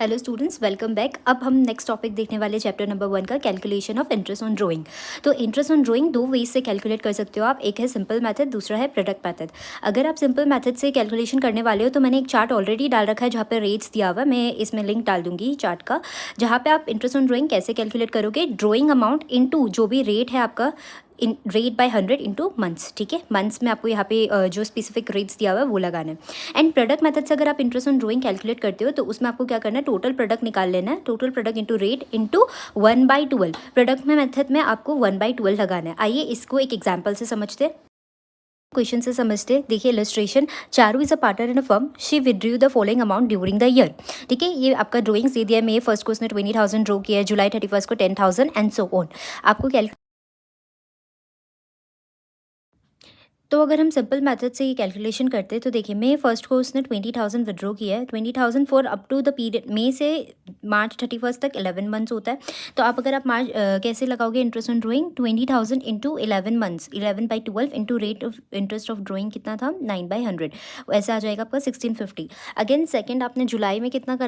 Hello students, welcome back. अब हम next topic देखने वाले चैप्टर नंबर 1 का calculation of interest on drawing. तो इंटरेस्ट ऑन ड्राइंग दो वेज से कैलकुलेट कर सकते हो आप। एक है सिंपल मेथड, दूसरा है प्रोडक्ट मेथड। अगर आप सिंपल मेथड से कैलकुलेशन करने वाले हो तो मैंने एक चार्ट ऑलरेडी डाल रखा है जहाँ पर रेट्स दिया हुआ है। मैं इसमें लिंक डाल दूंगी चार्ट का, जहाँ पे आप इंटरेस्ट ऑन ड्राइंग कैसे कैलकुलेट करोगे। ड्राइंग अमाउंट इनटू जो भी रेट है आपका, इन रेट बाय 100 इंटू मंथ्स। ठीक है, मंथ्स में आपको यहाँ पे जो स्पेसिफिक रेट्स दिया हुआ है वो लगाना है। एंड प्रोडक्ट मेथड से अगर आप इंटरेस्ट ऑन ड्राइंग कैलकुलेट करते हो तो उसमें आपको क्या करना है, टोटल प्रोडक्ट निकाल लेना है। Total product into rate into 1/12। Product में मेथड में आपको 1/12 लगाना है। आइए इसको एक एग्जाम्पल से समझते हैं, क्वेश्चन से समझते। देखिए illustration, Charu is a partner in a firm, she withdrew the following amount during the year. ठीक है, ये आपका ड्राइंग्स दे दिया है। मे 1 को उसने 20,000 ड्रॉ किया है, जुलाई 31 को 10,000 एंड सो ऑन। आपको तो अगर हम सिंपल मेथड से ये कैलकुलेशन करते हैं तो देखिए मे 1 को उसने 20,000 विड्रॉ किया है। 20,000 for up to the period May से मार्च 31 तक 11 मंथ्स होता है। तो आप अगर आप कैसे लगाओगे interest on drawing, 20,000 into 11 months, 11/12 into rate of interest of drawing कितना था, 9/100। ऐसा आ जाएगा आपका 1650। अगेन सेकेंड, आपने जुलाई में कितना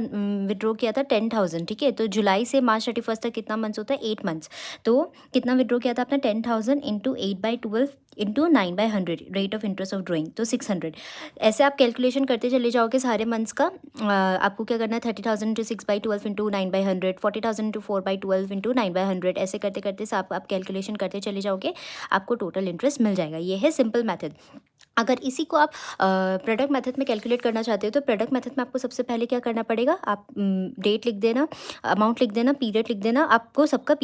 विड्रॉ किया था, 10,000। ठीक है, तो जुलाई से मार्च 31 तक कितना मंथ्स होता है, 8 मंथ्स। तो कितना विड्रॉ किया था आपने, 10,000 into 8/12 into 9/100 rate of interest of drawing, तो 600। ऐसे आप कैलकुलेशन करते चले जाओगे सारे मंथ्स का। आपको क्या करना है, 30,000 इंटू 6/12 इंटू 9/100, 40,000 इंटू 4/12 इंटू 9/100। ऐसे करते करते आप कैलकुलेशन करते चले जाओगे, आपको टोटल इंटरेस्ट मिल जाएगा। ये है सिंपल मेथड। अगर इसी को आप प्रोडक्ट मेथड में कैलकुलेट करना चाहते हो तो प्रोडक्ट मेथड में आपको सबसे पहले क्या करना पड़ेगा, आप डेट लिख देना, अमाउंट लिख देना, पीरियड लिख देना। आपको सबका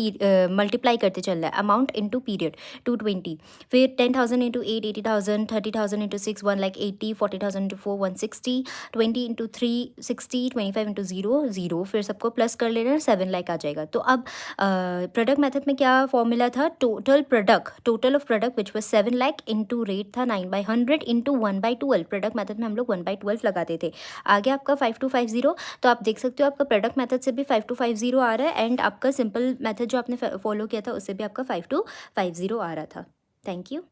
मल्टीप्लाई करते चलना है, अमाउंट इंटू पीरियड 220, फिर 10,000 into 8 80,000, 30,000 into 6 1,80,000, 40,000 into 4 160, 20 into 3 60, 25 into 0 0, फिर सबको प्लस कर लेना, 7 लाख आ जाएगा। तो अब प्रोडक्ट मेथड में क्या फॉर्मूला था, total of product which was 7 lakh into rate था 9/100 इंटू 1/12। प्रोडक्ट मेथड में हम लोग 1/12 लगाते थे। आगे आपका 5250। तो आप देख सकते हो आपका प्रोडक्ट मेथड से भी 5250 आ रहा है, एंड आपका सिंपल मेथड जो आपने फॉलो किया था उससे भी आपका 5250 आ रहा था। Thank you.